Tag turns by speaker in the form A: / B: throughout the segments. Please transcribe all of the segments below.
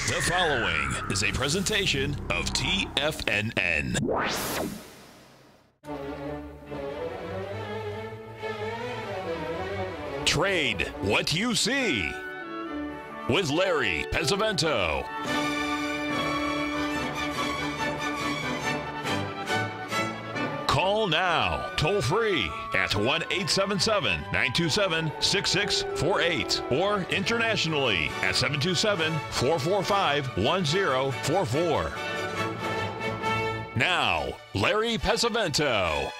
A: The following is a presentation of TFNN. Trade what you see with Larry Pesavento. Call now, toll free at 1-877-927-6648 or internationally at 727-445-1044. Now, Larry Pesavento.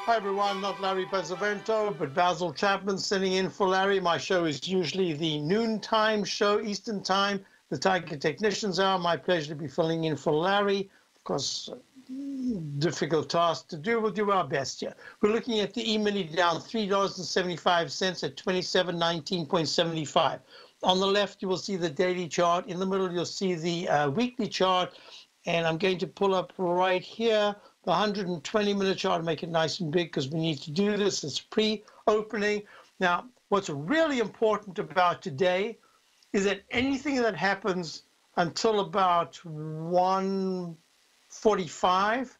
B: Hi everyone, not Larry Pesavento, but Basil Chapman sitting in for Larry. My show is usually the noontime show, Eastern Time, the Tiger Technicians Hour. My pleasure to be filling in for Larry. Of course, difficult task to do. We'll do our best here. We're looking at the E-mini down $3.75 at 2719.75. On the left, you will see the daily chart. In the middle, you'll see the weekly chart. And I'm going to pull up right here the 120-minute chart, make it nice and big because we need to do this. It's pre-opening. Now, what's really important about today is that anything that happens until about 1:45,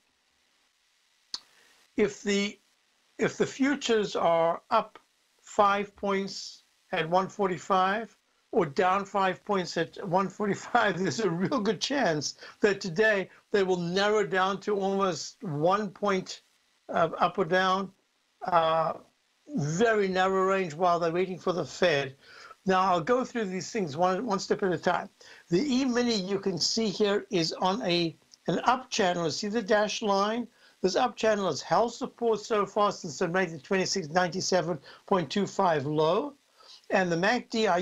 B: if the futures are up 5 points at 1:45 or down 5 points at 1:45, there's a real good chance that today they will narrow down to almost 1 point up or down, very narrow range while they're waiting for the Fed. Now, I'll go through these things one step at a time. The E-mini you can see here is on an up channel. You see the dashed line? This up channel has held support so far since it made the 2697.25 low. And the MACD, I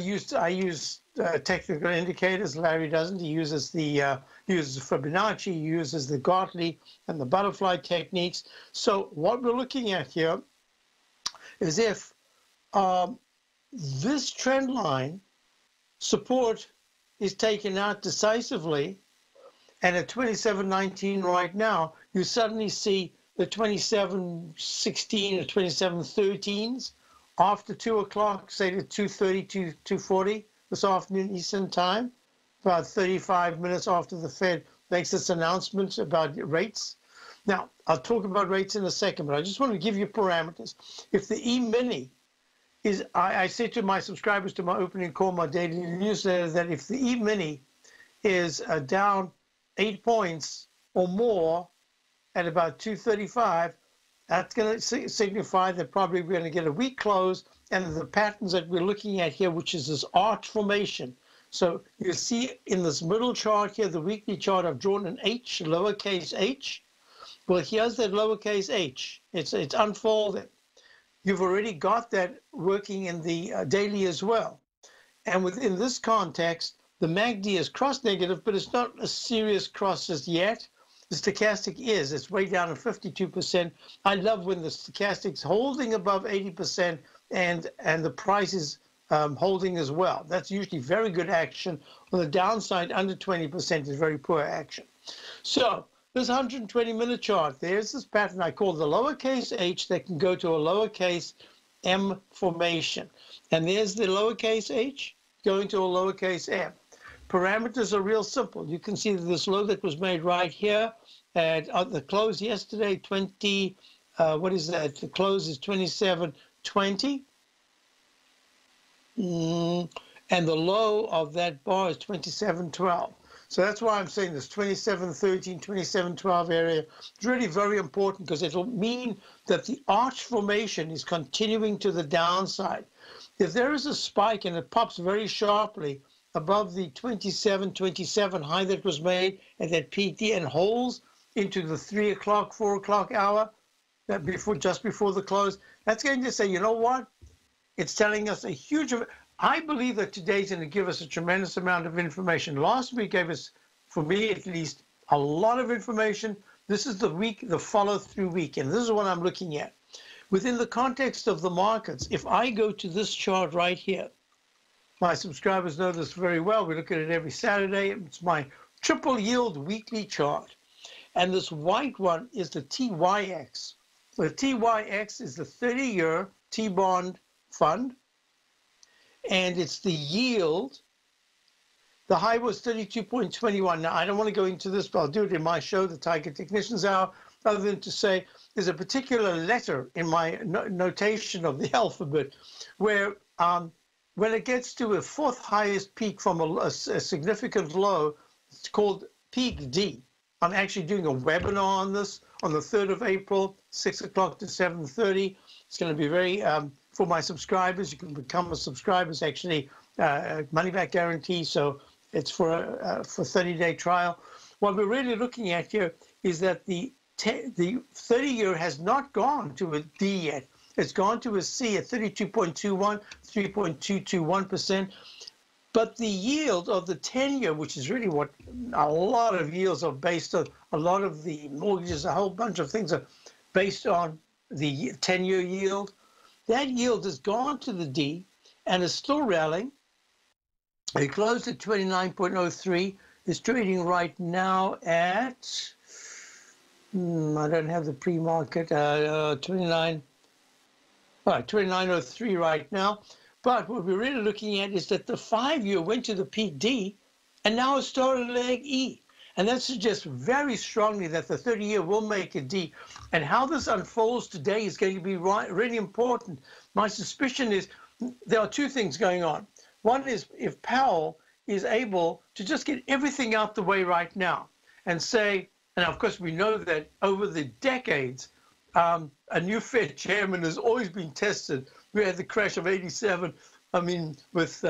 B: use technical indicators. Larry doesn't. He uses the Fibonacci, he uses the Gartley and the butterfly techniques. So what we're looking at here is if this trend line support is taken out decisively, and at 2719 right now, you suddenly see the 2716 or 2713s after 2 o'clock, say to 2:30, 2:40 this afternoon Eastern Time, about 35 minutes after the Fed makes its announcement about rates. Now, I'll talk about rates in a second, but I just want to give you parameters. If the E-mini is, I say to my subscribers to my opening call, my daily newsletter, that if the E-mini is down 8 points or more at about 2:35, that's going to signify that probably we're going to get a weak close, and the patterns that we're looking at here, which is this arch formation. So you see in this middle chart here, the weekly chart, I've drawn an H, lowercase h. Well, here's that lowercase h. It's unfolding. You've already got that working in the daily as well. And within this context, the MACD is cross negative, but it's not a serious cross as yet. The stochastic is. It's way down at 52%. I love when the stochastic's holding above 80% and the price is holding as well. That's usually very good action. On the downside, under 20% is very poor action. So this 120-minute chart, there's this pattern I call the lowercase h that can go to a lowercase m formation. And there's the lowercase h going to a lowercase m. Parameters are real simple. You can see that this low that was made right here at the close yesterday, what is that? The close is 2720. And the low of that bar is 2712. So that's why I'm saying this 2713, 2712 area is really very important because it will mean that the arch formation is continuing to the downside. If there is a spike and it pops very sharply above the 2727 high that was made at that PT and holds into the 3 o'clock, 4 o'clock hour, just before the close, that's going to say, you know what? It's telling us a huge amount. I believe that today's going to give us a tremendous amount of information. Last week gave us, for me at least, a lot of information. This is the week, the follow-through week, and this is what I'm looking at. Within the context of the markets, if I go to this chart right here, my subscribers know this very well. We look at it every Saturday. It's my triple yield weekly chart. And this white one is the TYX. The TYX is the 30-year T-bond fund. And it's the yield The high was 32.21. Now, I don't want to go into this, but I'll do it in my show, the Tiger Technicians Hour, other than to say there's a particular letter in my notation of the alphabet where when it gets to a fourth highest peak from a significant low, it's called peak D. I'm actually doing a webinar on this on the 3rd of April, 6 o'clock to 7:30. It's going to be very, for my subscribers, you can become a subscriber. It's actually money back guarantee, so it's for 30-day trial. What we're really looking at here is that the 30-year has not gone to a D yet. It's gone to a C at 32.21, 3.221%. But the yield of the 10-year, which is really what a lot of yields are based on, a lot of the mortgages, a whole bunch of things are based on the 10-year yield. That yield has gone to the D and is still rallying. It closed at 29.03. It's trading right now at, I don't have the pre-market, 29.03 right now. But what we're really looking at is that the 5-year went to the peak D and now it's started leg E. And that suggests very strongly that the 30-year will make a D. And how this unfolds today is going to be really important. My suspicion is there are two things going on. One is if Powell is able to just get everything out the way right now and say, and of course we know that over the decades, a new Fed chairman has always been tested. We had the crash of '87. I mean, with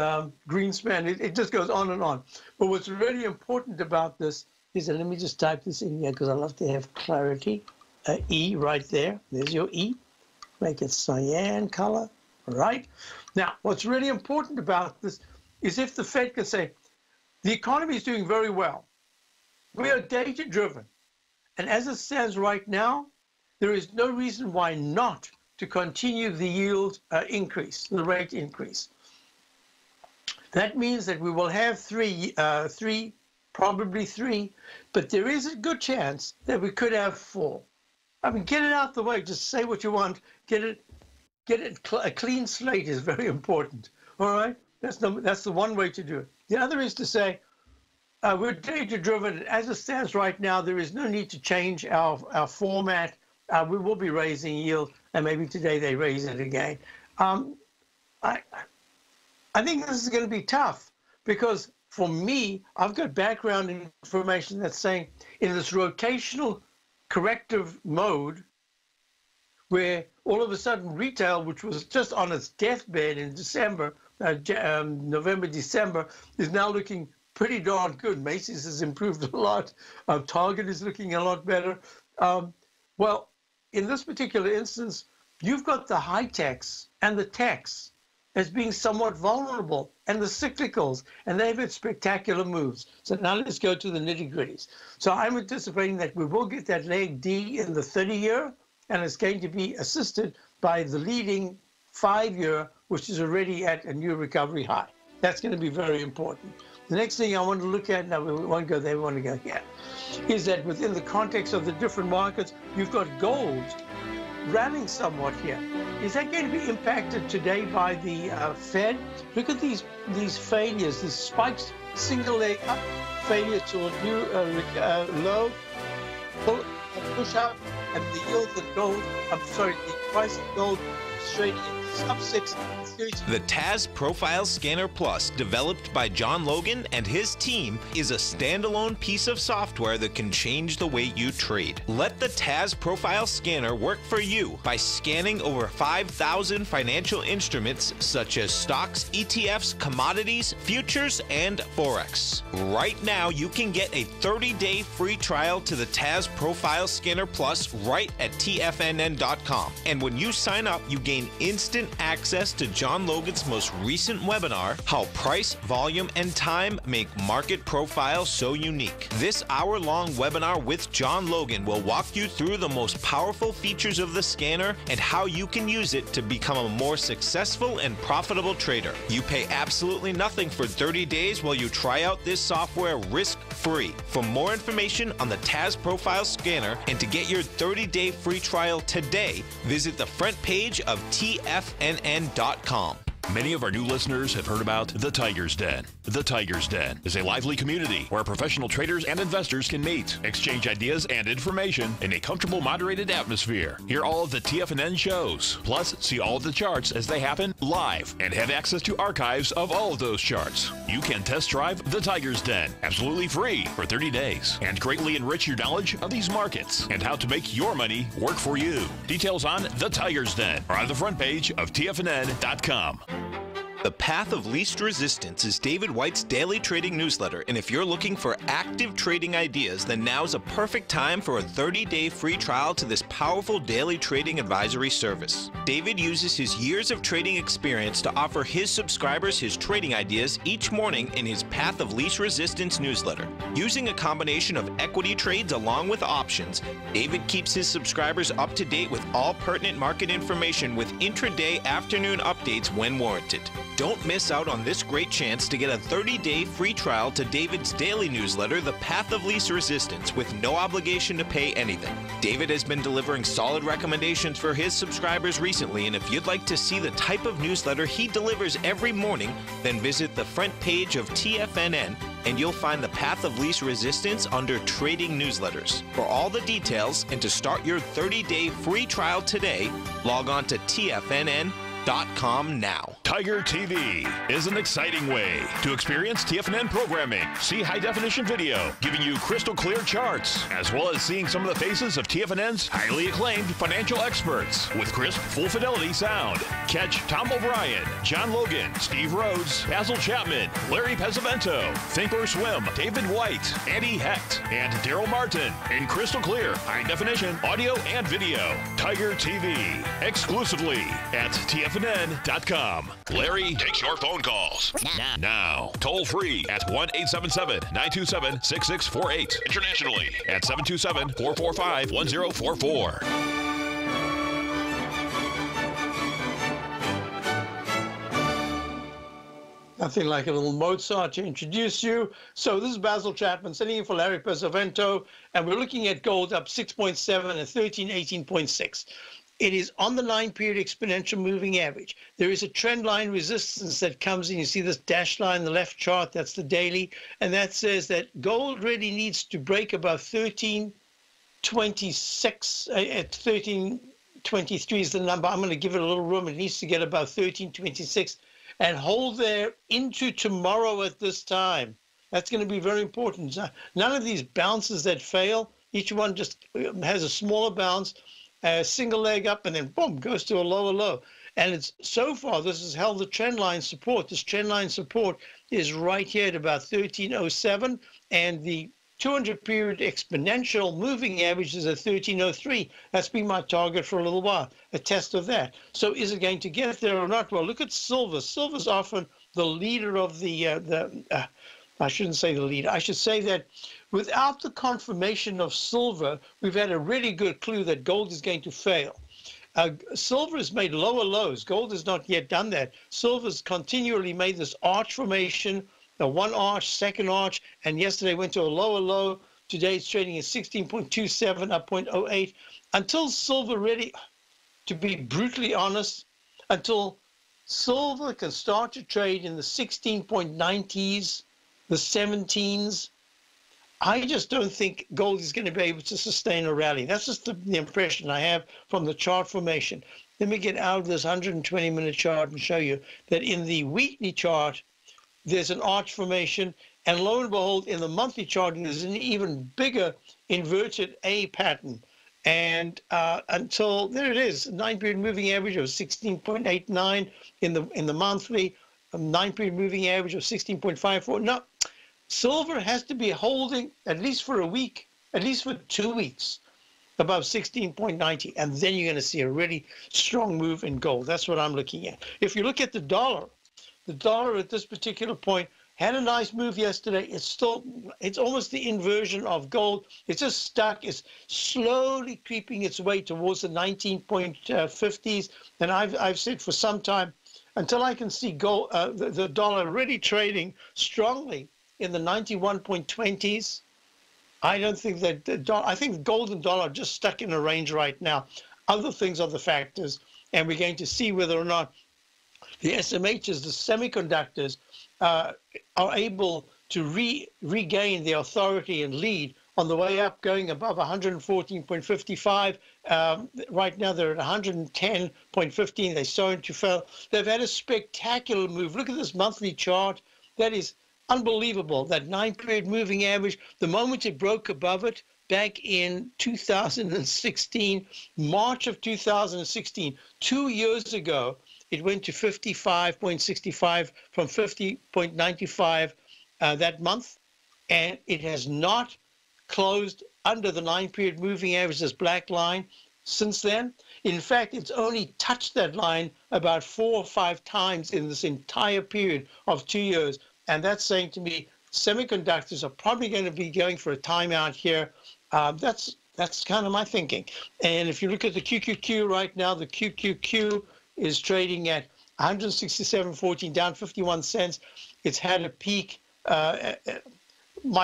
B: Greenspan, it just goes on and on. But what's really important about this is, and let me just type this in here because I love to have clarity. E right there. There's your E. Make it cyan color. All right. Now, what's really important about this is if the Fed can say, the economy is doing very well. We are data-driven. And as it stands right now, there is no reason why not to continue the yield increase, the rate increase. That means that we will have probably three, but there is a good chance that we could have 4. I mean, get it out the way. Just say what you want. Get it. A clean slate is very important. All right, that's the one way to do it. The other is to say we're data-driven. As it stands right now, there is no need to change our format. We will be raising yield, and maybe today they raise it again. I think this is going to be tough because for me, I've got background information that's saying in this rotational corrective mode, where all of a sudden retail, which was just on its deathbed in December, November, December, is now looking pretty darn good. Macy's has improved a lot. Target is looking a lot better. Well, in this particular instance, you've got the high techs and the techs as being somewhat vulnerable, and the cyclicals, and they've had spectacular moves. So now let's go to the nitty-gritties. So I'm anticipating that we will get that leg D in the 30-year, and it's going to be assisted by the leading 5-year, which is already at a new recovery high. That's going to be very important. The next thing I want to look at, now we won't go there, we want to go here, is that within the context of the different markets, you've got gold rallying somewhat here. Is that going to be impacted today by the Fed? Look at these failures, these spikes, single leg up, failure to a new low, push up, and the yield of gold, the price of gold is trading at sub 6.
A: The TAS Profile Scanner Plus, developed by John Logan and his team, is a standalone piece of software that can change the way you trade. Let the TAS Profile Scanner work for you by scanning over 5,000 financial instruments such as stocks, ETFs, commodities, futures, and Forex. Right now, you can get a 30-day free trial to the TAS Profile Scanner Plus right at TFNN.com. And when you sign up, you gain instant access to John Logan's most recent webinar, How Price, Volume, and Time Make Market Profile So Unique. This hour-long webinar with John Logan will walk you through the most powerful features of the scanner and how you can use it to become a more successful and profitable trader. You pay absolutely nothing for 30 days while you try out this software risk-free. For more information on the TAS Profile Scanner and to get your 30-day free trial today, visit the front page of TFNN.com.
C: Many of our new listeners have heard about the Tiger's Den. The Tiger's Den is a lively community where professional traders and investors can meet, exchange ideas and information in a comfortable, moderated atmosphere. Hear all of the TFNN shows, plus see all of the charts as they happen live and have access to archives of all of those charts. You can test drive the Tiger's Den absolutely free for 30 days and greatly enrich your knowledge of these markets and how to make your money work for you. Details on the Tiger's Den are on the front page of TFNN.com.
A: The Path of Least Resistance is David White's daily trading newsletter, and if you're looking for active trading ideas, then now's a perfect time for a 30-day free trial to this powerful daily trading advisory service. David uses his years of trading experience to offer his subscribers his trading ideas each morning in his Path of Least Resistance newsletter. Using a combination of equity trades along with options, David keeps his subscribers up to date with all pertinent market information with intraday afternoon updates when warranted. Don't miss out on this great chance to get a 30-day free trial to David's daily newsletter, The Path of Least Resistance, with no obligation to pay anything. David has been delivering solid recommendations for his subscribers recently, and if you'd like to see the type of newsletter he delivers every morning, then visit the front page of TFNN and you'll find the Path of Least Resistance under Trading Newsletters. For all the details and to start your 30-day free trial today, log on to TFNN.com now.
C: Tiger TV is an exciting way to experience TFNN programming. See high-definition video giving you crystal clear charts, as well as seeing some of the faces of TFNN's highly acclaimed financial experts with crisp, full-fidelity sound. Catch Tom O'Brien, John Logan, Steve Rhodes, Basil Chapman, Larry Pesavento, Think or Swim, David White, Andy Hecht, and Daryl Martin in crystal clear, high-definition audio and video. Tiger TV, exclusively at TFNN.com. Larry takes your phone calls now. Toll free at 1-877-927-6648. Internationally at 727-445-1044.
B: Nothing like a little Mozart to introduce you. So this is Basil Chapman sitting in for Larry Pesavento, and we're looking at gold up 6.7 and 18.6. It is on the 9-period exponential moving average. There is a trend line resistance that comes in. You see this dashed line in the left chart, that's the daily, and that says that gold really needs to break above 1326. At 1323 is the number. I'm going to give it a little room. It needs to get above 1326 and hold there into tomorrow at this time. That's going to be very important. None of these bounces that fail, each one just has a smaller bounce, a single leg up, and then boom, goes to a lower low. And it's so far, this has held the trend line support. This trend line support is right here at about 1307, and the 200-period exponential moving average is at 1303. That's been my target for a little while, a test of that. So is it going to get there or not? Well, look at silver. Silver's often the leader of I shouldn't say the leader. I should say that without the confirmation of silver, we've had a really good clue that gold is going to fail. Silver has made lower lows. Gold has not yet done that. Silver's continually made this arch formation, the one arch, second arch, and yesterday went to a lower low. Today it's trading at 16.27, up 0.08. Until silver really, to be brutally honest, until silver can start to trade in the 16.90s, the 17s, I just don't think gold is going to be able to sustain a rally. That's just the impression I have from the chart formation. Let me get out of this 120-minute chart and show you that in the weekly chart, there's an arch formation, and lo and behold, in the monthly chart, there's an even bigger inverted A pattern. And until, there it is, 9-period moving average of 16.89 in the monthly, a 9-period moving average of 16.54. No, silver has to be holding at least for a week, at least for 2 weeks, above 16.90, and then you're going to see a really strong move in gold. That's what I'm looking at. If you look at the dollar at this particular point had a nice move yesterday. It's almost the inversion of gold. It's just stuck. It's slowly creeping its way towards the 19.50s, and I've said for some time, until I can see gold, the dollar really trading strongly in the 91.20s, I don't think that I think gold and dollar are just stuck in a range right now. Other things are the factors, and we're going to see whether or not the SMHs, the semiconductors, are able to regain their authority and lead on the way up, going above 114.55. Right now they're at 110.15. They're starting to fail. They've had a spectacular move. Look at this monthly chart. That is unbelievable. That 9-period moving average, the moment it broke above it back in 2016, March of 2016, 2 years ago, it went to 55.65 from 50.95 that month, and it has not closed under the 9-period moving average, this black line, since then. In fact, it's only touched that line about 4 or 5 times in this entire period of 2 years. And that's saying to me, semiconductors are probably going to be going for a timeout here. That's kind of my thinking. And if you look at the QQQ right now, the QQQ is trading at 167.14, down 51 cents. It's had a peak. My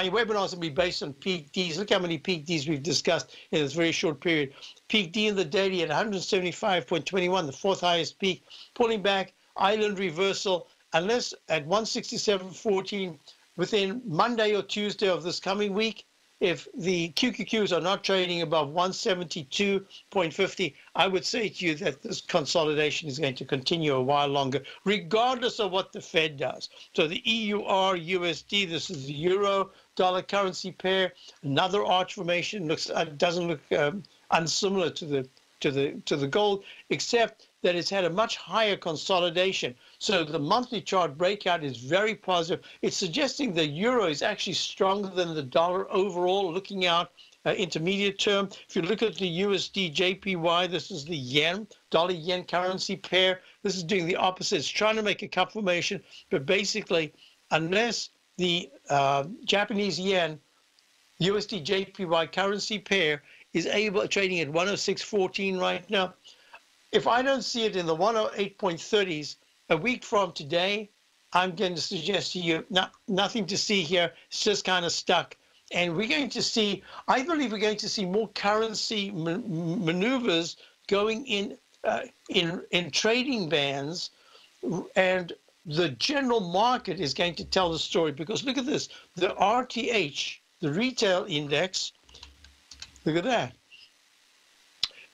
B: webinars will be based on peak Ds. Look how many peak Ds we've discussed in this very short period. Peak D in the daily at 175.21, the fourth highest peak, pulling back, island reversal, unless at 167.14 within Monday or Tuesday of this coming week. If the QQQs are not trading above 172.50, I would say to you that this consolidation is going to continue a while longer, regardless of what the Fed does. So the EUR USD, this is the euro dollar currency pair, another arch formation, doesn't look unsimilar to the gold, except that it's had a much higher consolidation. So the monthly chart breakout is very positive. It's suggesting the euro is actually stronger than the dollar overall, looking out intermediate term. If you look at the USD JPY, this is the yen, dollar-yen currency pair. This is doing the opposite. It's trying to make a cup formation, but basically, unless the Japanese yen, USD JPY currency pair is trading at 106.14 right now, if I don't see it in the 108.30s a week from today, I'm going to suggest to you nothing to see here. It's just kind of stuck. And we're going to see, I believe we're going to see more currency maneuvers going in trading bands, and the general market is going to tell the story. Because look at this, the RTH, the retail index, look at that,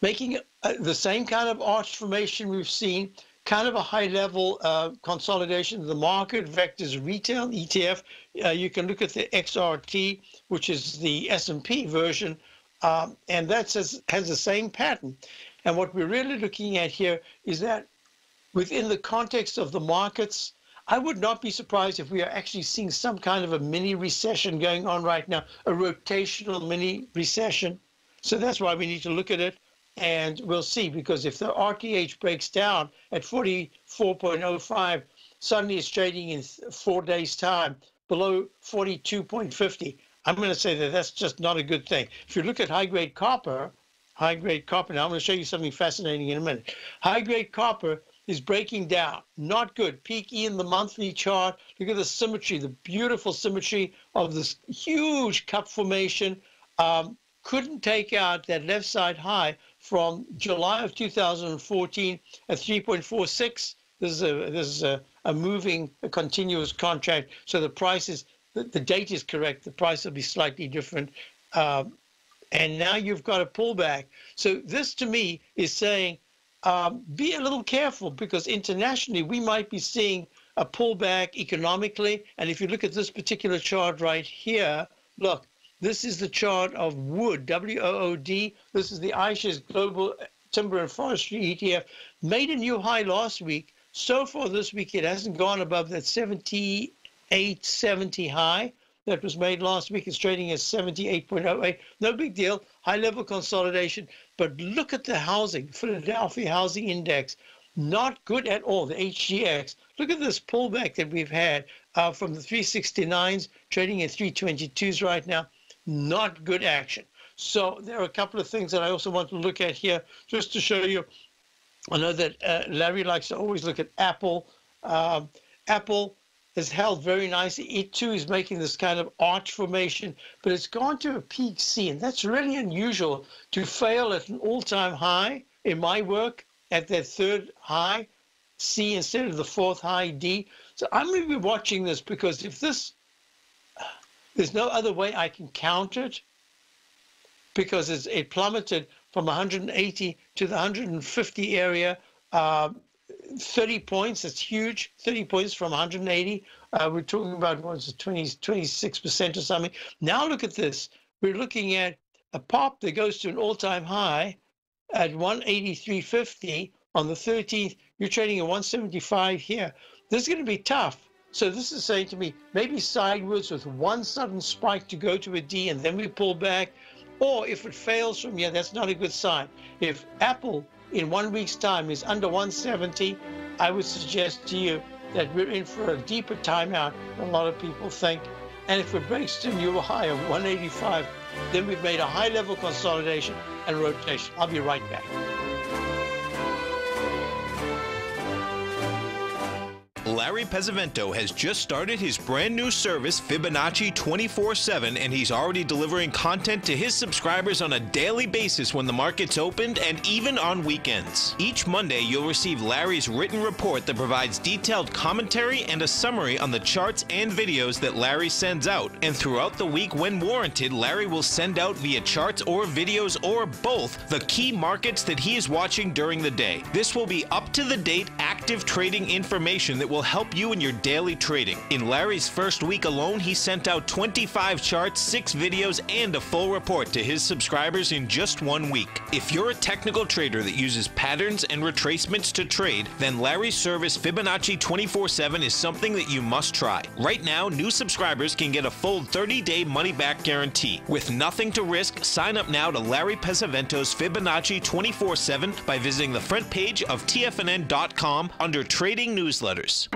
B: making the same kind of arch formation we've seen, kind of a high-level consolidation of the market. Vectors retail ETF. You can look at the XRT, which is the S&P version, and that has the same pattern. And what we're really looking at here is that within the context of the markets, I would not be surprised if we are actually seeing some kind of a mini recession going on right now, a rotational mini recession. So that's why we need to look at it. And we'll see, because if the RTH breaks down at 44.05, suddenly it's trading in 4 days' time below 42.50. I'm going to say that that's just not a good thing. If you look at high-grade copper, now I'm going to show you something fascinating in a minute. High-grade copper is breaking down. Not good. Peak E in the monthly chart. Look at the symmetry, the beautiful symmetry of this huge cup formation. Couldn't take out that left side high from July of 2014 at 3.46. This is a moving, a continuous contract. So the price is, the date is correct. The price will be slightly different. And now you've got a pullback. So this to me is saying, be a little careful, because internationally we might be seeing a pullback economically. And if you look at this particular chart right here, look, this is the chart of wood, WOOD. This is the iShares Global Timber and Forestry ETF. Made a new high last week. So far this week, it hasn't gone above that 78.70 high that was made last week. It's trading at 78.08. No big deal. High-level consolidation. But look at the housing, Philadelphia Housing Index. Not good at all, the HGX. Look at this pullback that we've had from the 369s, trading at 322s right now. Not good action. So there are a couple of things that I also want to look at here, just to show you. I know that Larry likes to always look at Apple. Apple has held very nicely. It too is making this kind of arch formation, but it's gone to a peak C, and that's really unusual to fail at an all-time high in my work at that third high. C instead of the fourth high D. So I'm going to be watching this, because if this, there's no other way I can count it, because it plummeted from 180 to the 150 area, 30 points. That's huge. 30 points from 180. We're talking about, what's it, 26% or something. Now look at this. We're looking at a pop that goes to an all-time high at 183.50 on the 13th. You're trading at 175 here. This is going to be tough. So this is saying to me, maybe sideways with one sudden spike to go to a D, and then we pull back. Or if it fails from here, that's not a good sign. If Apple in 1 week's time is under 170, I would suggest to you that we're in for a deeper timeout than a lot of people think. And if it breaks to a new high of 185, then we've made a high-level consolidation and rotation. I'll be right back.
A: Larry Pesavento has just started his brand new service, Fibonacci 24/7, and he's already delivering content to his subscribers on a daily basis when the market's opened and even on weekends. Each Monday, you'll receive Larry's written report that provides detailed commentary and a summary on the charts and videos that Larry sends out. And throughout the week, when warranted, Larry will send out via charts or videos or both the key markets that he is watching during the day. This will be up-to-the-date, active trading information that will help you in your daily trading. In Larry's first week alone, he sent out 25 charts, 6 videos, and a full report to his subscribers in just 1 week. If you're a technical trader that uses patterns and retracements to trade, then Larry's service Fibonacci 24/7 is something that you must try. Right now, new subscribers can get a full 30-day money-back guarantee. With nothing to risk, sign up now to Larry Pesavento's Fibonacci 24/7 by visiting the front page of TFNN.com under Trading Newsletters.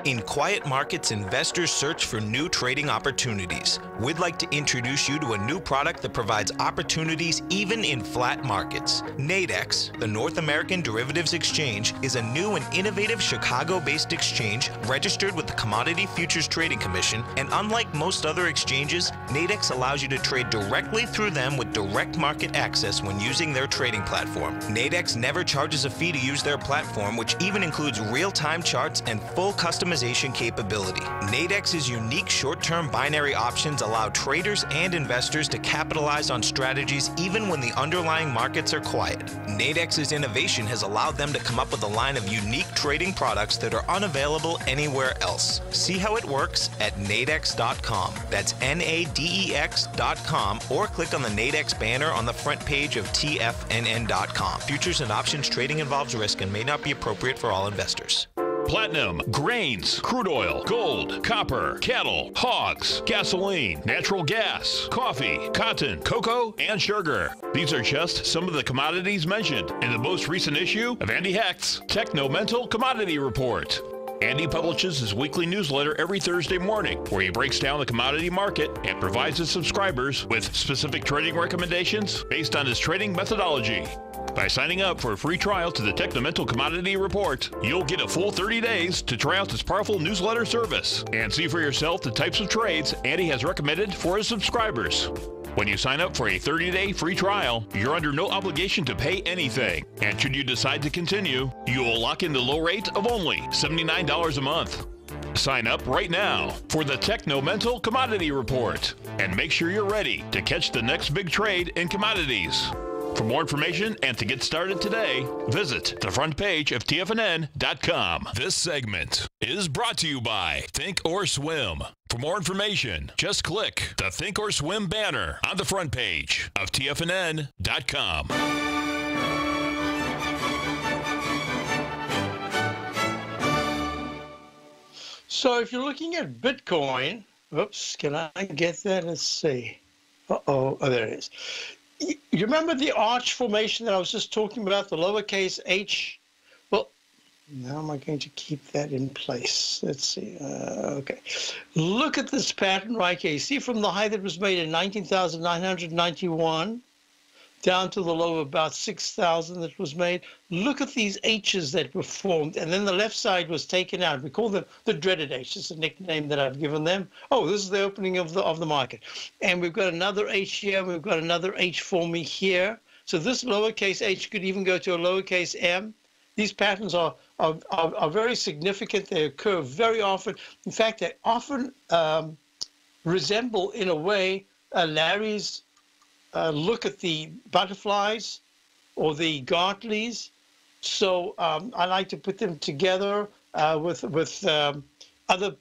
A: In quiet markets, investors search for new trading opportunities. We'd like to introduce you to a new product that provides opportunities even in flat markets. Nadex, the North American Derivatives Exchange, is a new and innovative Chicago-based exchange registered with the Commodity Futures Trading Commission, and unlike most other exchanges, Nadex allows you to trade directly through them with direct market access when using their trading platform. Nadex never charges a fee to use their platform, which even includes real-time charts and full customization capability. Nadex's unique short-term binary options allow traders and investors to capitalize on strategies even when the underlying markets are quiet. Nadex's innovation has allowed them to come up with a line of unique trading products that are unavailable anywhere else. See how it works at nadex.com. That's NADEX.com, or click on the Nadex banner on the front page of TFNN.com. Futures and options trading involves risk and may not be appropriate for all investors.
C: Platinum, grains, crude oil, gold, copper, cattle, hogs, gasoline, natural gas, coffee, cotton, cocoa, and sugar. These are just some of the commodities mentioned in the most recent issue of Andy Hecht's Techno-Mental Commodity Report. Andy publishes his weekly newsletter every Thursday morning, where he breaks down the commodity market and provides his subscribers with specific trading recommendations based on his trading methodology. By signing up for a free trial to the Techno-Mental Commodity Report, you'll get a full 30 days to try out this powerful newsletter service and see for yourself the types of trades Andy has recommended for his subscribers. When you sign up for a 30-day free trial, you're under no obligation to pay anything. And should you decide to continue, you will lock in the low rate of only $79 a month. Sign up right now for the Techno-Mental Commodity Report and make sure you're ready to catch the next big trade in commodities. For more information and to get started today, visit the front page of TFNN.com. This segment is brought to you by Think or Swim. For more information, just click the Think or Swim banner on the front page of TFNN.com.
B: So if you're looking at Bitcoin, oops, can I get that? Let's see. Oh, there it is. You remember the arch formation that I was just talking about, the lowercase h? Well, how am I going to keep that in place? Let's see. Okay. Look at this pattern right here. You see from the high that was made in 19,991 down to the low of about 6,000 that was made. Look at these H's that were formed, and then the left side was taken out. We call them the dreaded H. It's a nickname that I've given them. Oh, this is the opening of the market. And we've got another H here. We've got another H forming here. So this lowercase h could even go to a lowercase m. these patterns are very significant. They occur very often. In fact, they often resemble, in a way, Larry's look at the butterflies or the Gartleys. So I like to put them together with other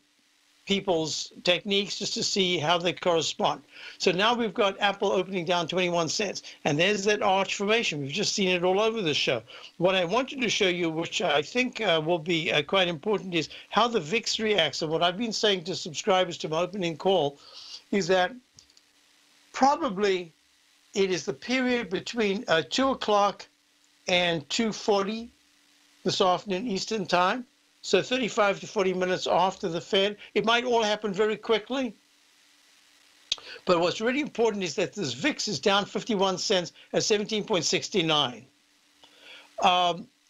B: people's techniques just to see how they correspond. So now we've got Apple opening down 21 cents, and there's that arch formation. We've just seen it all over the show. What I wanted to show you, which I think will be quite important, is how the VIX reacts. And what I've been saying to subscribers to my opening call is that probably it is the period between 2 o'clock and 2:40 this afternoon Eastern time. So 35 to 40 minutes after the Fed. It might all happen very quickly. But what's really important is that this VIX is down 51 cents at 17.69.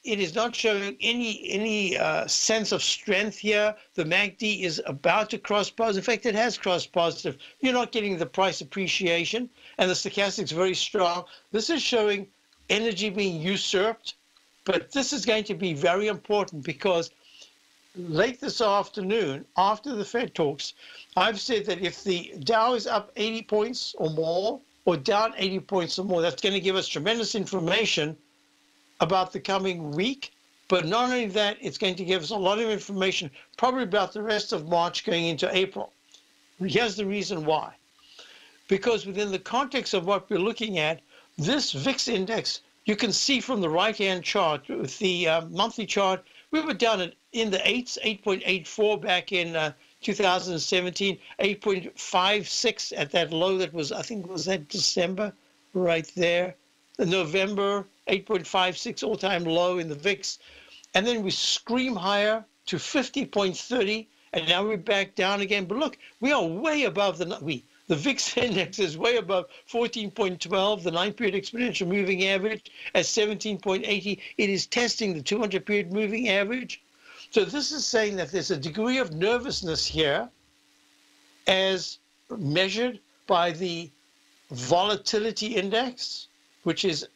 B: It is not showing any sense of strength here. The MACD is about to cross positive. In fact, it has crossed positive. You're not getting the price appreciation, and the stochastic is very strong. This is showing energy being usurped, but this is going to be very important because late this afternoon, after the Fed talks, I've said that if the Dow is up 80 points or more, or down 80 points or more, that's going to give us tremendous information about the coming week. But not only that, it's going to give us a lot of information, probably about the rest of March going into April. Here's the reason why. Because within the context of what we're looking at, this VIX index, you can see from the right-hand chart, with the monthly chart, we were down in the 8s, 8.84 back in 2017, 8.56 at that low that was, I think, was that December right there? November, 8.56 all-time low in the VIX. And then we scream higher to 50.30, and now we're back down again. But look, we are way above the VIX index is way above 14.12, the 9-period exponential moving average at 17.80. It is testing the 200-period moving average. So this is saying that there's a degree of nervousness here as measured by the volatility index, which is,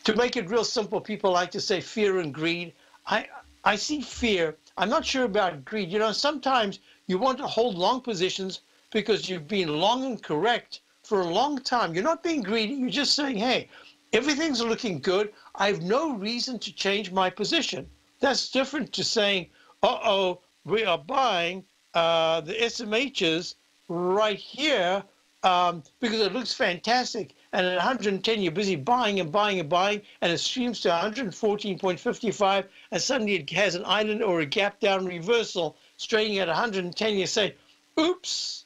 B: to make it real simple, people like to say fear and greed. I see fear. I'm not sure about greed. You know, sometimes you want to hold long positions because you've been long and correct for a long time. You're not being greedy. You're just saying, hey, everything's looking good. I have no reason to change my position. That's different to saying, uh-oh, we are buying the SMHs right here because it looks fantastic. And at 110, you're busy buying and buying and buying, and it streams to 114.55, and suddenly it has an island or a gap down reversal, trading at 110. You say, oops,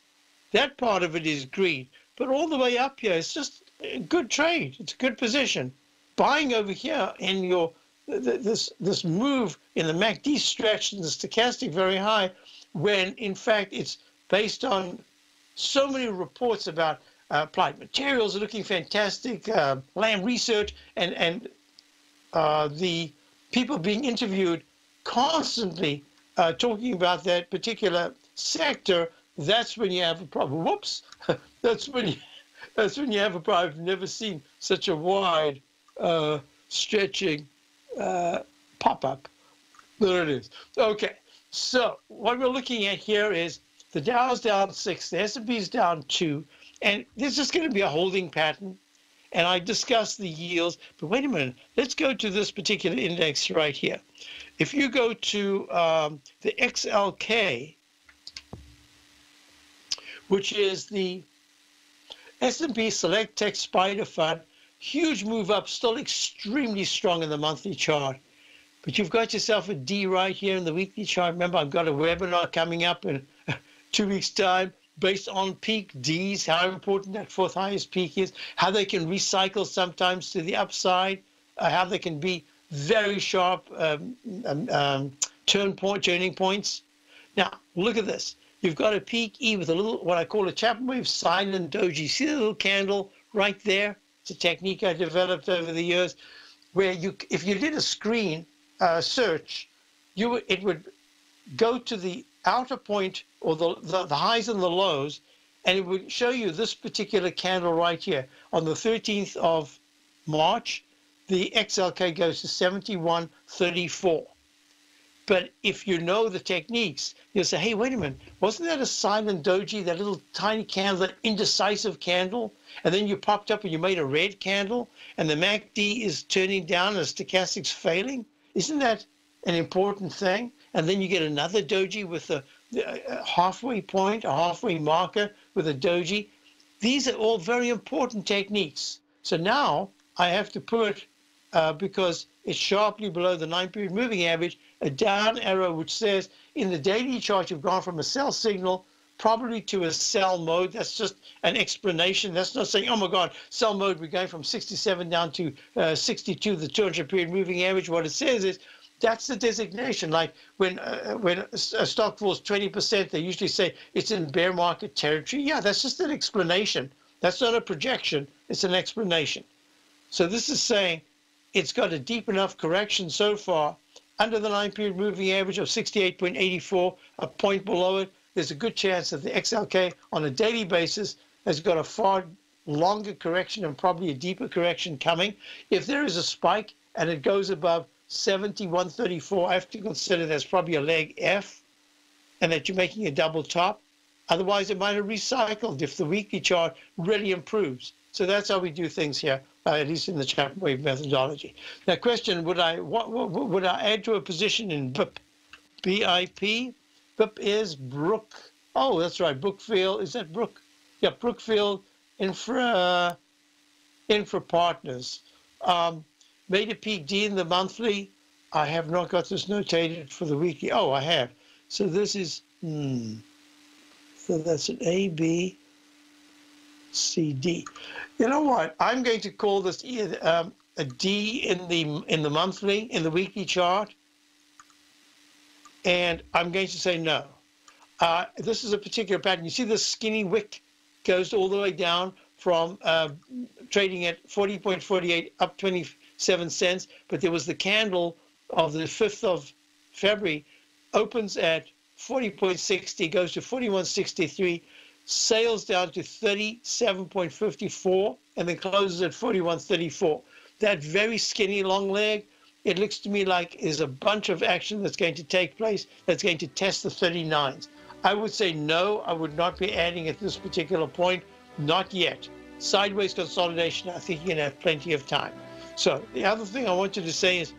B: that part of it is greed. But all the way up here, it's just a good trade. It's a good position. Buying over here in your this move in the MACD stretch and the stochastic very high, when in fact it's based on so many reports about applied materials are looking fantastic, Lam Research, and the people being interviewed constantly talking about that particular sector. That's when you have a problem. Whoops, that's when you have a problem. I've never seen such a wide stretching pop-up. There it is. Okay, so what we're looking at here is the Dow's down 6, the S&P's down 2, and there's just going to be a holding pattern. And I discussed the yields, but wait a minute. Let's go to this particular index right here. If you go to the XLK, which is the S&P Select Tech Spider Fund, huge move up, still extremely strong in the monthly chart. But you've got yourself a D right here in the weekly chart. Remember, I've got a webinar coming up in 2 weeks' time based on peak Ds, how important that fourth highest peak is, how they can recycle sometimes to the upside, how they can be very sharp turning points. Now, look at this. You've got a peak E with a little, what I call a Chapman wave silent doji. See the little candle right there? It's a technique I developed over the years where if you did a screen search, it would go to the outer point or the highs and the lows, and it would show you this particular candle right here. On the 13th of March, the XLK goes to 71.34. But if you know the techniques, you'll say, hey, wait a minute, wasn't that a silent doji, that little tiny candle, that indecisive candle? And then you popped up and you made a red candle, and the MACD is turning down and stochastic's failing? Isn't that an important thing? And then you get another doji with a halfway point, a halfway marker with a doji. These are all very important techniques. So now I have to put, because it's sharply below the 9-period moving average, a down arrow which says in the daily chart you've gone from a sell signal probably to a sell mode. That's just an explanation. That's not saying, oh my God, sell mode, we're going from 67 down to 62, the 200-period moving average. What it says is that's the designation. Like when a stock falls 20%, they usually say it's in bear market territory. Yeah, that's just an explanation. That's not a projection. It's an explanation. So this is saying it's got a deep enough correction so far under the 9-period moving average of 68.84, a point below it. There's a good chance that the XLK on a daily basis has got a far longer correction and probably a deeper correction coming. If there is a spike and it goes above 71.34, I have to consider that's probably a leg F and that you're making a double top. Otherwise, it might have recycled if the weekly chart really improves. So that's how we do things here, at least in the Chapman wave methodology. Now, question: would I add to a position in BIP? BIP? BIP is Brook. Oh, that's right, Brookfield. Is that Brook? Yeah, Brookfield Infra Partners. Made a peak D in the monthly. I have not got this notated for the weekly. Oh, I have. So this is so that's an A, B, C, D. You know what? I'm going to call this a D in the monthly, in the weekly chart, and I'm going to say no. This is a particular pattern. You see this skinny wick goes all the way down from trading at 40.48 up 27 cents, but there was the candle of the 5th of February, opens at 40.60, goes to 41.63, sales down to 37.54, and then closes at 41.34. That very skinny long leg, it looks to me like is a bunch of action that's going to take place that's going to test the 39s. I would say no, I would not be adding at this particular point, not yet. Sideways consolidation, I think you're going to have plenty of time. So the other thing I wanted to say is,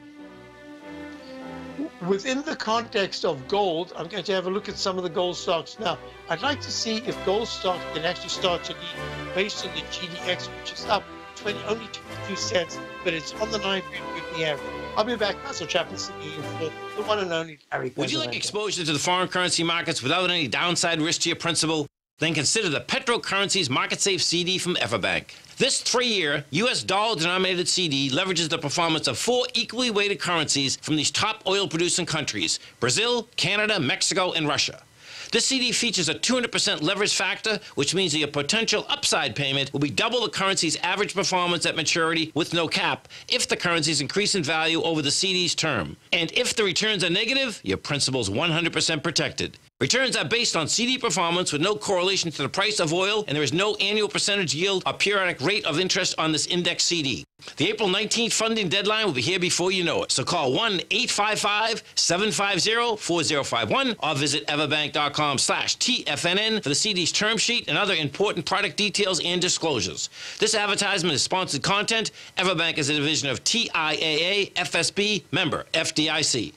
B: within the context of gold, I'm going to have a look at some of the gold stocks now. I'd like to see if gold stock can actually start to lead based on the GDX, which is up only 22 cents, but it's on the 9-period moving average. I'll be back. Basil Chapman, CEO for the one and only Larry.
D: Would you like exposure to the foreign currency markets without any downside risk to your principal? Then consider the Petrocurrencies Market Safe CD from Everbank. This 3-year U.S. dollar-denominated CD leverages the performance of 4 equally weighted currencies from these top oil-producing countries: Brazil, Canada, Mexico, and Russia. This CD features a 200% leverage factor, which means that your potential upside payment will be double the currency's average performance at maturity with no cap if the currencies increase in value over the CD's term. And if the returns are negative, your principal's 100% protected. Returns are based on CD performance with no correlation to the price of oil, and there is no annual percentage yield or periodic rate of interest on this index CD. The April 19th funding deadline will be here before you know it. So call 1-855-750-4051 or visit everbank.com/TFNN for the CD's term sheet and other important product details and disclosures. This advertisement is sponsored content. Everbank is a division of TIAA FSB, member FDIC.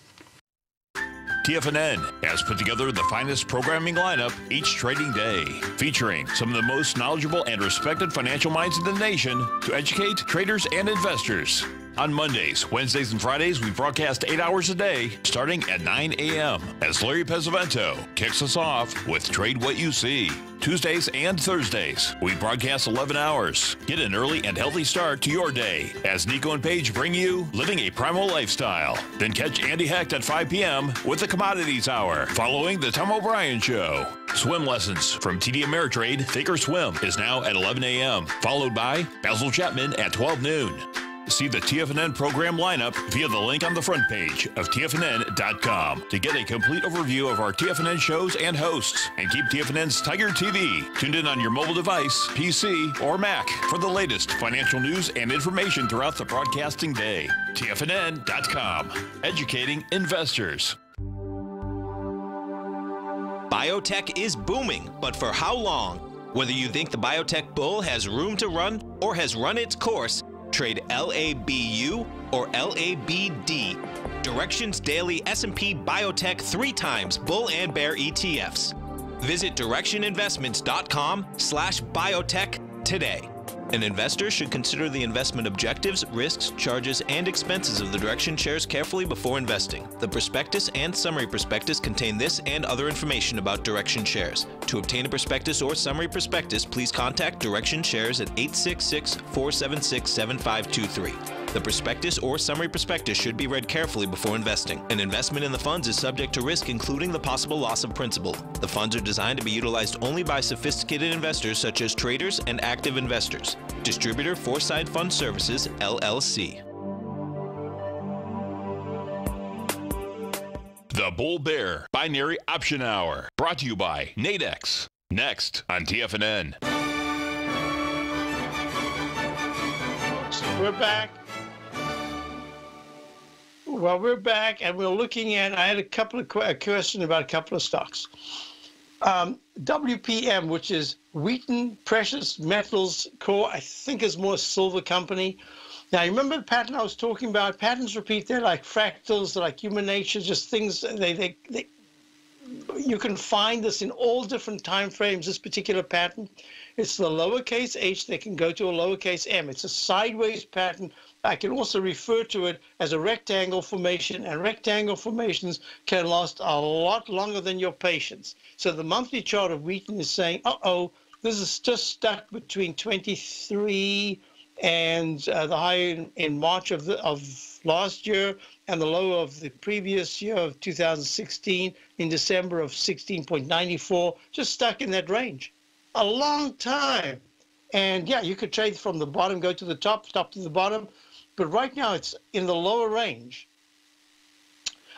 C: TFNN has put together the finest programming lineup each trading day, featuring some of the most knowledgeable and respected financial minds in the nation to educate traders and investors. On Mondays, Wednesdays, and Fridays, we broadcast 8 hours a day, starting at 9 a.m. as Larry Pesavento kicks us off with Trade What You See. Tuesdays and Thursdays, we broadcast 11 hours. Get an early and healthy start to your day as Nico and Paige bring you Living a Primal Lifestyle. Then catch Andy Hecht at 5 p.m. with the Commodities Hour, following the Tom O'Brien Show. Swim lessons from TD Ameritrade Thinkorswim is now at 11 a.m., followed by Basil Chapman at 12 noon. See the TFNN program lineup via the link on the front page of TFNN.com to get a complete overview of our TFNN shows and hosts. And keep TFNN's Tiger TV tuned in on your mobile device, PC, or Mac for the latest financial news and information throughout the broadcasting day. TFNN.com, educating investors.
A: Biotech is booming, but for how long? Whether you think the biotech bull has room to run or has run its course, trade LABU or LABD. Directions Daily S&P Biotech 3 times bull and bear ETFs. Visit directioninvestments.com/biotech today. An investor should consider the investment objectives, risks, charges, and expenses of the Direction shares carefully before investing. The prospectus and summary prospectus contain this and other information about Direction shares. To obtain a prospectus or summary prospectus, please contact Direction shares at 866-476-7523. The prospectus or summary prospectus should be read carefully before investing. An investment in the funds is subject to risk, including the possible loss of principal. The funds are designed to be utilized only by sophisticated investors such as traders and active investors. Distributor Foreside Fund Services, LLC.
C: The Bull Bear Binary Option Hour, brought to you by Nadex. Next on TFNN.
B: We're back. Well, we're back, and we're looking at, I had a couple of questions about a couple of stocks. WPM, which is Wheaton Precious Metals Core, I think is more a silver company. Now, you remember the pattern I was talking about? Patterns repeat. They're like fractals, they're like human nature, just things, you can find this in all different time frames, this particular pattern. It's the lowercase h that can go to a lowercase m. It's a sideways pattern. I can also refer to it as a rectangle formation, and rectangle formations can last a lot longer than your patience. So the monthly chart of Wheaton is saying, uh-oh, this is just stuck between 23 and the high in March of last year and the low of the previous year of 2016 in December of 16.94, just stuck in that range. A long time. And yeah, you could trade from the bottom, go to the top to the bottom. But right now it's in the lower range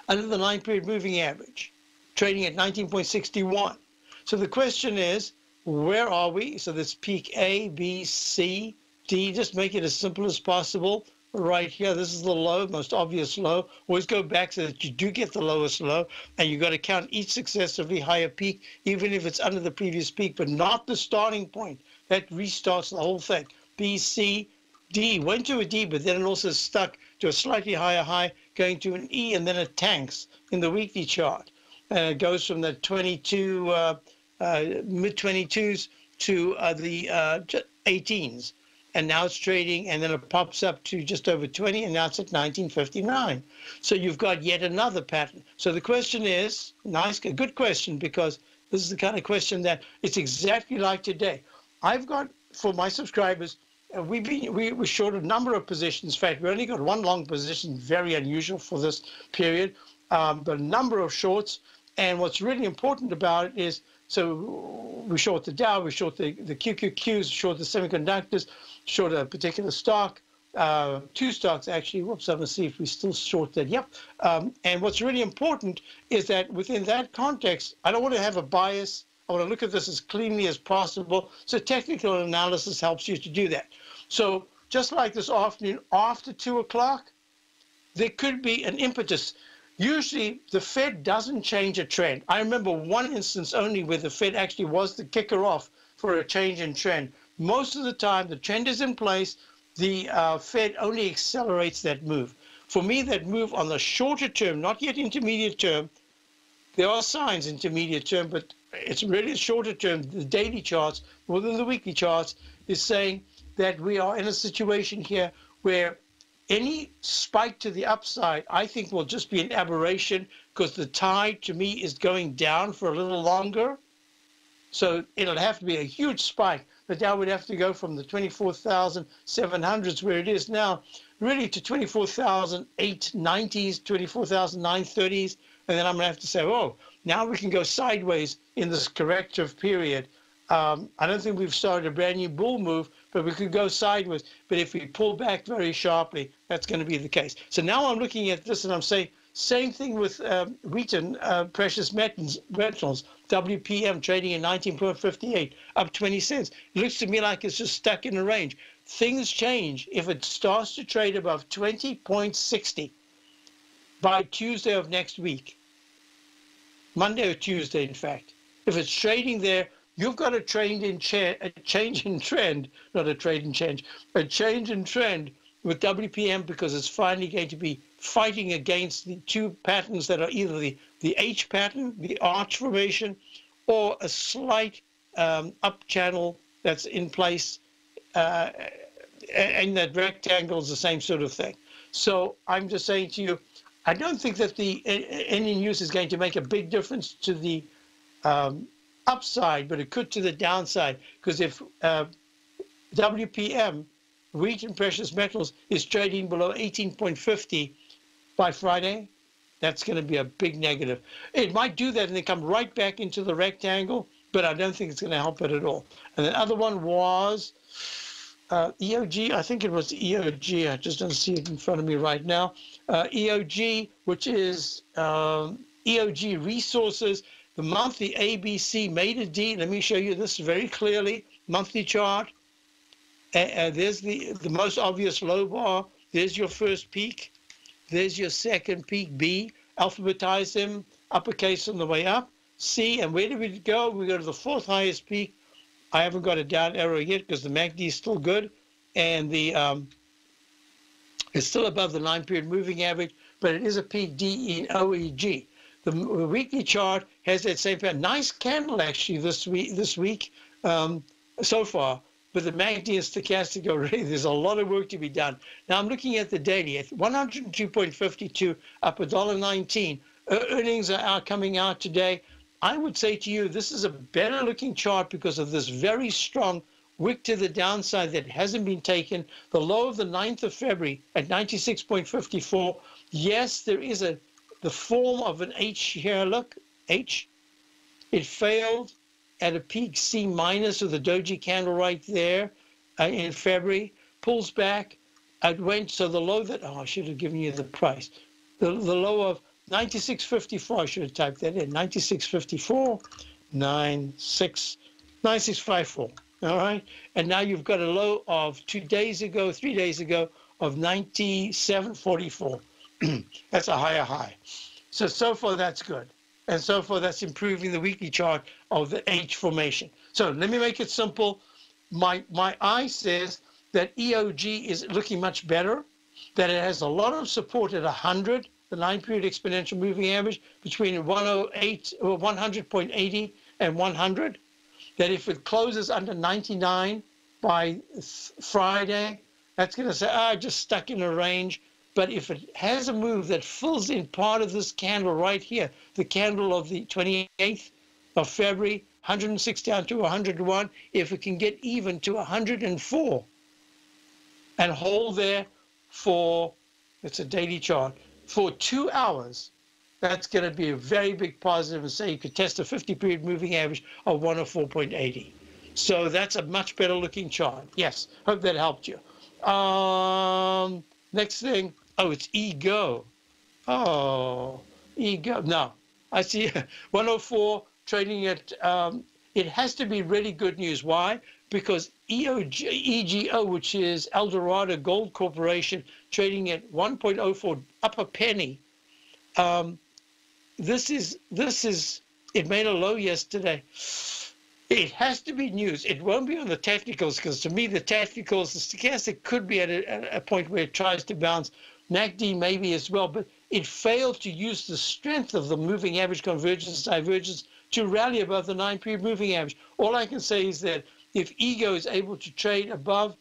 B: under the 9-period moving average, trading at 19.61. So the question is, where are we? So this peak A, B, C, D, just make it as simple as possible. Right here, this is the low, most obvious low. Always go back so that you do get the lowest low, and you've got to count each successively higher peak, even if it's under the previous peak, but not the starting point. That restarts the whole thing. B, C, D, went to a D, but then it also stuck to a slightly higher high, going to an E, and then it tanks in the weekly chart. And it goes from the 22, mid-22s to the 18s. And now it's trading, and then it pops up to just over 20, and now it's at 19.59. So you've got yet another pattern. So the question is, a good question, because this is the kind of question that it's exactly like today. I've got, for my subscribers, we short a number of positions. In fact, we only got one long position, very unusual for this period, but a number of shorts. And what's really important about it is, so we short the Dow, we short the QQQs, short the semiconductors, short a particular stock, 2 stocks actually. Whoops, I'm going to see if we still short that. Yep. And what's really important is that within that context, I don't want to have a bias. I want to look at this as cleanly as possible. So technical analysis helps you to do that. So just like this afternoon, after 2 o'clock, there could be an impetus. Usually the Fed doesn't change a trend. I remember one instance only where the Fed actually was the kicker off for a change in trend. Most of the time, the trend is in place. The Fed only accelerates that move. For me, that move on the shorter term, not yet intermediate term, there are signs intermediate term, but it's really shorter term. The daily charts, more than the weekly charts, is saying that we are in a situation here where any spike to the upside, I think, will just be an aberration, because the tide, to me, is going down for a little longer. So it'll have to be a huge spike. The Dow would have to go from the 24,700s where it is now, really to 24,890s, 24,930s. And then I'm going to have to say, oh, now we can go sideways in this corrective period. I don't think we've started a brand new bull move, but we could go sideways. But if we pull back very sharply, that's going to be the case. So now I'm looking at this and I'm saying, same thing with wheat and precious metals, WPM trading at 19.58, up 20 cents. It looks to me like it's just stuck in a range. Things change if it starts to trade above 20.60 by Tuesday of next week. Monday or Tuesday, in fact. If it's trading there, you've got a change in trend, not a trade in change, a change in trend with WPM, because it's finally going to be fighting against the two patterns that are either the H pattern, the arch formation, or a slight up channel that's in place, and that rectangle is the same sort of thing. So I'm just saying to you, I don't think that any news is going to make a big difference to the upside, but it could to the downside, because if WPM, wheat and precious metals, is trading below 18.50 by Friday, that's going to be a big negative. It might do that and then come right back into the rectangle, but I don't think it's going to help it at all. And the other one was EOG. I think it was EOG. I just don't see it in front of me right now. EOG, which is EOG Resources. The monthly ABC made a D. Let me show you this very clearly. Monthly chart. There's the most obvious low bar. There's your first peak. There's your second peak, B. Alphabetize them, uppercase on the way up. C, and where do we go? We go to the fourth highest peak. I haven't got a down arrow yet because the MACD is still good. And the it's still above the 9-period moving average, but it is a peak D in OEG. The weekly chart has that same pattern. Nice candle actually this week so far, but the MACD and stochastic already, there's a lot of work to be done. Now I'm looking at the daily at 102.52, up $1.19. Earnings are coming out today. I would say to you, this is a better looking chart because of this very strong wick to the downside that hasn't been taken. The low of the 9th of February at 96.54. Yes, there is the form of an H here. Look, H. It failed at a peak C minus with a doji candle right there in February. Pulls back. It went, so the low that, I should have given you the price. The low of 96.54, I should have typed that in. 96.54, 96.54. All right. And now you've got a low of 3 days ago, of 97.44. That's a higher high. So far that's good. And so far that's improving the weekly chart of the H formation. So let me make it simple. My eye says that EOG is looking much better, that it has a lot of support at 100, the 9-period exponential moving average between 108 or 100.80 and 100, that if it closes under 99 by Friday, that's going to say, just stuck in a range. But if it has a move that fills in part of this candle right here, the candle of the 28th of February, 106 down to 101, if it can get even to 104 and hold there for, it's a daily chart, for 2 hours, that's going to be a very big positive, and say you could test a 50-period moving average of 104.80. So that's a much better looking chart. Yes, hope that helped you. Next thing, it's Ego. Ego. No, I see 104 trading at, it has to be really good news. Why? Because EGO, which is Eldorado Gold Corporation, trading at 1.04, up a penny. This is, it made a low yesterday. It has to be news. It won't be on the technicals, because to me, the technicals, the stochastic could be at a point where it tries to bounce. MACD maybe as well, but it failed to use the strength of the moving average convergence divergence to rally above the 9-period moving average. All I can say is that if Ego is able to trade above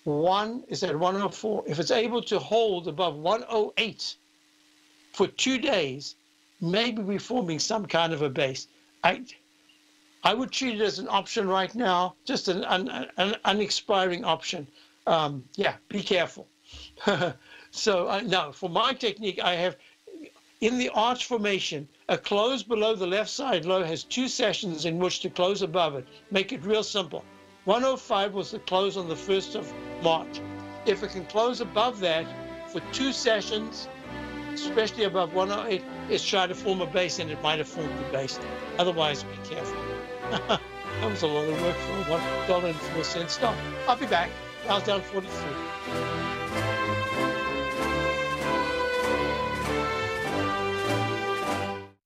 B: 1, is at 104, if it's able to hold above 108 for 2 days, maybe we're forming some kind of a base. I would treat it as an option right now, just an unexpiring option. Yeah, be careful. So now, for my technique, I have In the arch formation, a close below the left side low has 2 sessions in which to close above it. Make it real simple. 105 was the close on the 1st of March. If it can close above that for 2 sessions, especially above 108, it's trying to form a base, and it might have formed the base. Otherwise, be careful. That was a lot of work for a $1.04 stock. I'll be back. Dow's down 43.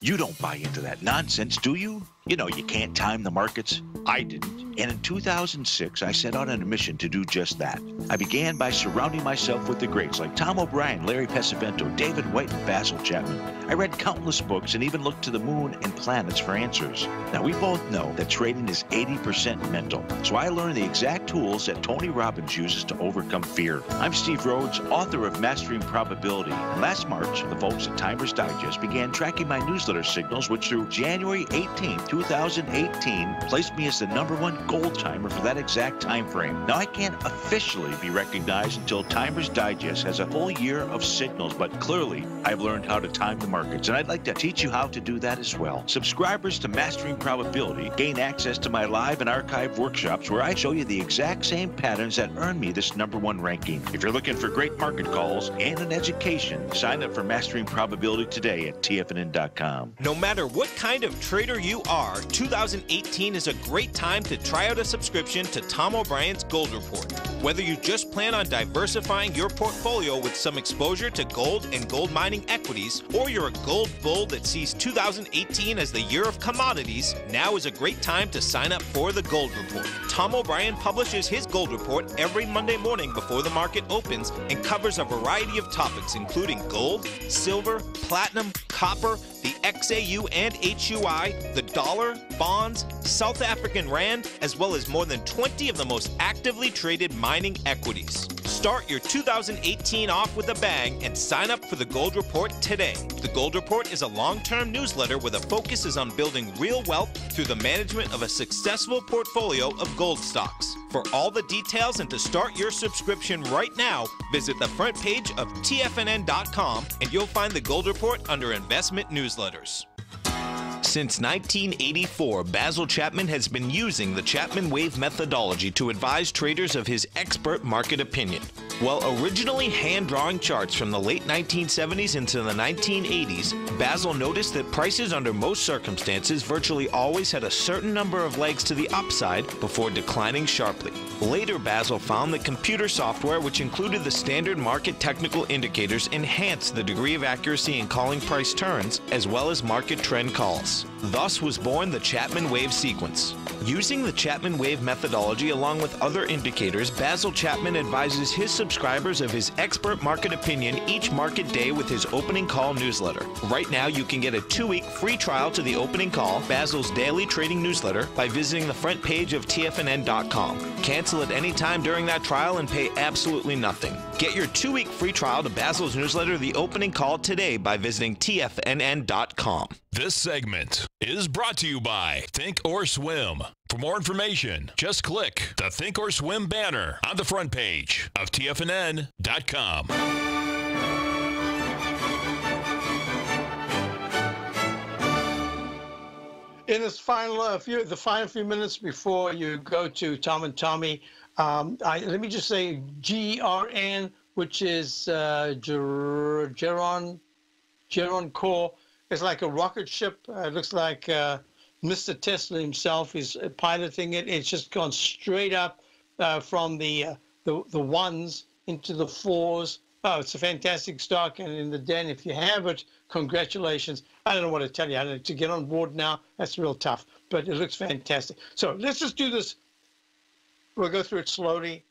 E: You don't buy into that nonsense, do you? You know you can't time the markets. I didn't. And in 2006, I set out on a mission to do just that. I began by surrounding myself with the greats like Tom O'Brien, Larry Pesavento, David White, and Basil Chapman. I read countless books and even looked to the moon and planets for answers. Now, we both know that trading is 80% mental. So I learned the exact tools that Tony Robbins uses to overcome fear. I'm Steve Rhodes, author of Mastering Probability. And last March, the folks at Timers Digest began tracking my newsletter signals, which through January 18, 2018, placed me as the #1 gold timer for that exact time frame. Now, I can't officially be recognized until Timers Digest has a full year of signals, but clearly I've learned how to time the markets, and I'd like to teach you how to do that as well. Subscribers to Mastering Probability gain access to my live and archive workshops where I show you the exact same patterns that earned me this #1 ranking. If you're looking for great market calls and an education, sign up for Mastering Probability today at TFNN.com.
A: No matter what kind of trader you are, 2018 is a great time to try out a subscription to Tom O'Brien's Gold Report. Whether you just plan on diversifying your portfolio with some exposure to gold and gold mining equities, or you're a gold bull that sees 2018 as the year of commodities, now is a great time to sign up for the Gold Report. Tom O'Brien publishes his Gold Report every Monday morning before the market opens and covers a variety of topics including gold, silver, platinum, copper, the XAU and HUI, the dollar, bonds, South African rand, as well as more than 20 of the most actively traded mining equities. Start your 2018 off with a bang and sign up for the Gold Report today. The Gold Report is a long-term newsletter where the focus is on building real wealth through the management of a successful portfolio of gold stocks. For all the details and to start your subscription right now, visit the front page of TFNN.com and you'll find the Gold Report under Investment Newsletters. Since 1984, Basil Chapman has been using the Chapman Wave methodology to advise traders of his expert market opinion. While originally hand-drawing charts from the late 1970s into the 1980s, Basil noticed that prices under most circumstances virtually always had a certain number of legs to the upside before declining sharply. Later, Basil found that computer software, which included the standard market technical indicators, enhanced the degree of accuracy in calling price turns, as well as market trend calls. Thus was born the Chapman Wave sequence. Using the Chapman Wave methodology along with other indicators, Basil Chapman advises his subscribers of his expert market opinion each market day with his opening call newsletter. Right now, you can get a 2-week free trial to the opening call, Basil's daily trading newsletter, by visiting the front page of TFNN.com. Cancel at any time during that trial and pay absolutely nothing. Get your 2-week free trial to Basil's newsletter, The Opening Call, today by visiting TFNN.com.
C: This segment is brought to you by Think or Swim. For more information, just click the Think or Swim banner on the front page of TFNN.com.
B: In this final few minutes before you go to Tom and Tommy, let me just say GRN, which is Geron Core. It's like a rocket ship. It looks like Mr. Tesla himself is piloting it. It's just gone straight up from the ones into the fours. Oh, it's a fantastic stock, and in the den, if you have it, congratulations. I don't know what to tell you. To get on board now, that's real tough, but it looks fantastic. So let's just do this. We'll go through it slowly.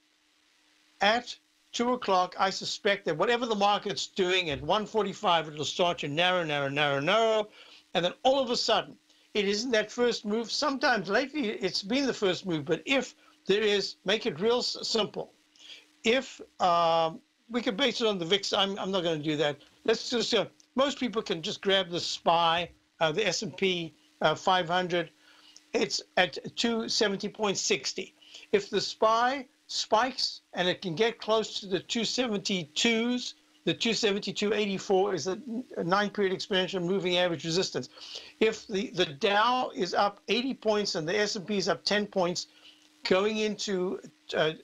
B: At 2 o'clock, I suspect that whatever the market's doing at 1:45, it'll start to narrow, and then all of a sudden, it isn't that first move. Sometimes lately, it's been the first move, but if there is, make it real simple. If we could base it on the VIX, I'm not going to do that. Let's just, most people can just grab the SPY, the S&P 500. It's at 270.60. If the SPY spikes and it can get close to the 272s, the 272.84 is a 9-period exponential moving average resistance. If the Dow is up 80 points and the S&P is up 10 points going into the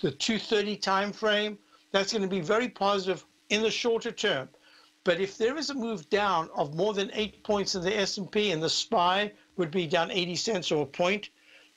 B: 230 time frame, that's going to be very positive in the shorter term. But if there is a move down of more than 8 points in the S&P and the SPY would be down 80 cents or a point,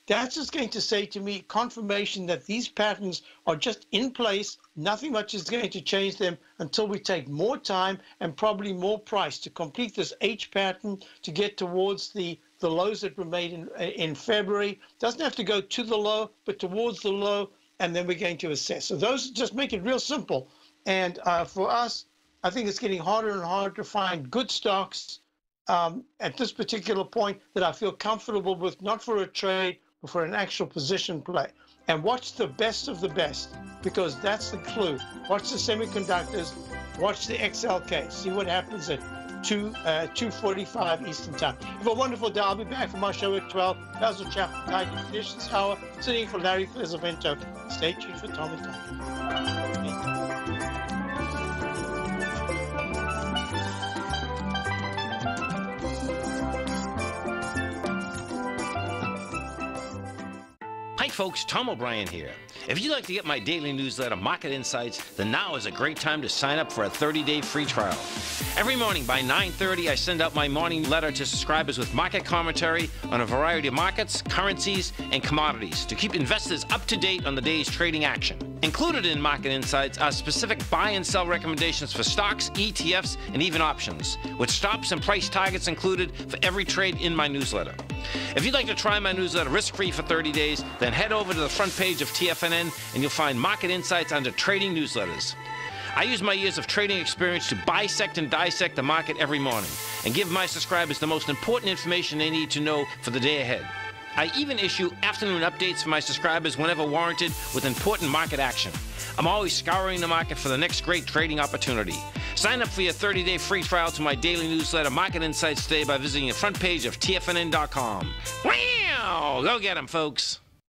B: that's just going to say to me confirmation that these patterns are just in place. Nothing much is going to change them until we take more time and probably more price to complete this H pattern to get towards the lows that were made in February. Doesn't have to go to the low, but towards the low, and then we're going to assess. So those just make it real simple. And for us, I think it's getting harder and harder to find good stocks at this particular point that I feel comfortable with, not for a trade, but for an actual position play. And watch the best of the best, because that's the clue. Watch the semiconductors, watch the XLK, see what happens at 2:45 Eastern Time. Have a wonderful day. I'll be back for my show at 12. Basil Chapman, Titan Conditions Hour, sitting for Larry Pesavento. Stay tuned for Tommy Talk.
D: Hi folks, Tom O'Brien here. If you'd like to get my daily newsletter, Market Insights, then now is a great time to sign up for a 30-day free trial. Every morning by 9:30, I send out my morning letter to subscribers with market commentary on a variety of markets, currencies, and commodities to keep investors up to date on the day's trading action. Included in Market Insights are specific buy and sell recommendations for stocks, ETFs, and even options, with stops and price targets included for every trade in my newsletter. If you'd like to try my newsletter risk-free for 30 days, then head over to the front page of TFNN and you'll find Market Insights under Trading Newsletters. I use my years of trading experience to bisect and dissect the market every morning and give my subscribers the most important information they need to know for the day ahead. I even issue afternoon updates for my subscribers whenever warranted with important market action. I'm always scouring the market for the next great trading opportunity. Sign up for your 30-day free trial to my daily newsletter, Market Insights, today by visiting the front page of TFNN.com. Wow! Go get 'em, folks.